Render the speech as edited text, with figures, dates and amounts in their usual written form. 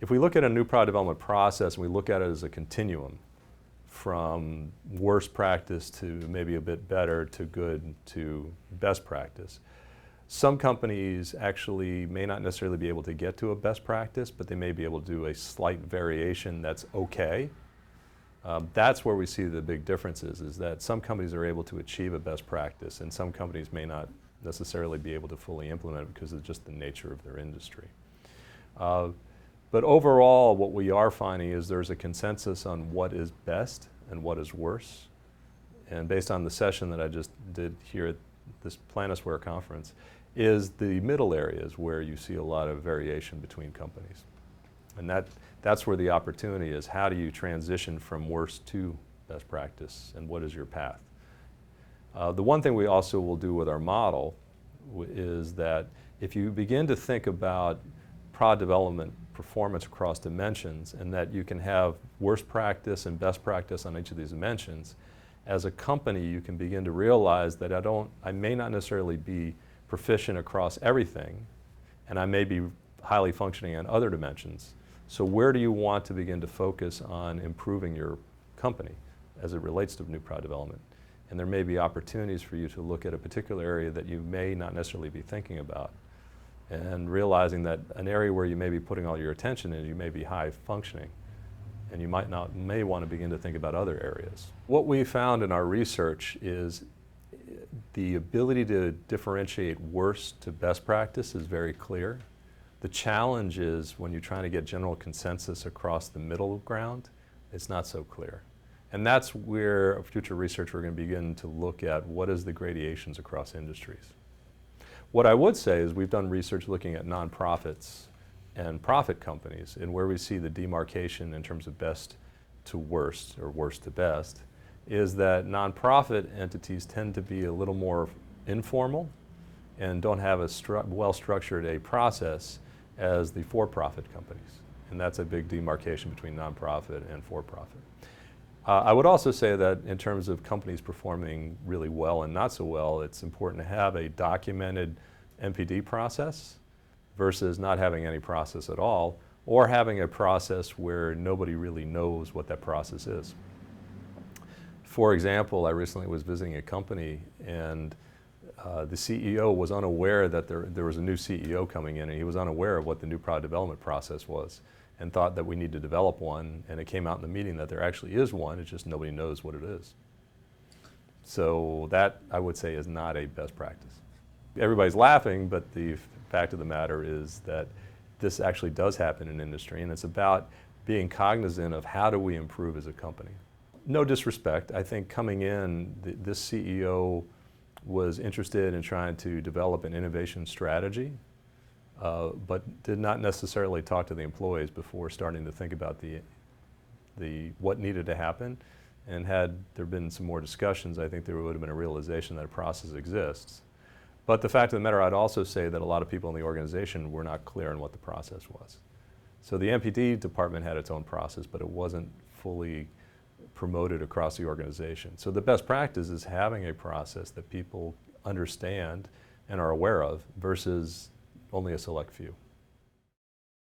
If we look at a new product development process and we look at it as a continuum from worst practice to maybe a bit better to good to best practice, some companies actually may not necessarily be able to get to a best practice, but they may be able to do a slight variation that's okay. That's where we see the big differences, is that some companies are able to achieve a best practice and some companies may not necessarily be able to fully implement it because of just the nature of their industry. But overall, what we are finding is there's a consensus on what is best and what is worse. And based on the session that I just did here at this Planisware conference, is the middle areas where you see a lot of variation between companies. And that's where the opportunity is. How do you transition from worst to best practice, and what is your path? The one thing we also will do with our model is that if you begin to think about product development performance across dimensions, and that you can have worst practice and best practice on each of these dimensions, as a company you can begin to realize that I may not necessarily be proficient across everything, and I may be highly functioning on other dimensions. So where do you want to begin to focus on improving your company as it relates to new product development? And there may be opportunities for you to look at a particular area that you may not necessarily be thinking about, and realizing that an area where you may be putting all your attention in, you may be high functioning, and you may want to begin to think about other areas. What we found in our research is the ability to differentiate worst to best practice is very clear. The challenge is when you're trying to get general consensus across the middle ground, it's not so clear. And that's where future research we're going to begin to look at what is the gradations across industries. What I would say is we've done research looking at nonprofits and profit companies, and where we see the demarcation in terms of best to worst or worst to best is that nonprofit entities tend to be a little more informal and don't have a well-structured process as the for-profit companies. And that's a big demarcation between nonprofit and for-profit. I would also say that in terms of companies performing really well and not so well, it's important to have a documented NPD process versus not having any process at all, or having a process where nobody really knows what that process is. For example, I recently was visiting a company and the CEO was unaware that there was a new CEO coming in, and he was unaware of what the new product development process was, and thought that we need to develop one, and it came out in the meeting that there actually is one, it's just nobody knows what it is. So that, I would say, is not a best practice. Everybody's laughing, but the fact of the matter is that this actually does happen in industry, and it's about being cognizant of how do we improve as a company. No disrespect, I think coming in, this CEO was interested in trying to develop an innovation strategy, but did not necessarily talk to the employees before starting to think about what needed to happen. And had there been some more discussions, I think there would have been a realization that a process exists. But the fact of the matter, I'd also say that a lot of people in the organization were not clear on what the process was. So the NPD department had its own process, but it wasn't fully promoted across the organization. So the best practice is having a process that people understand and are aware of versus only a select few.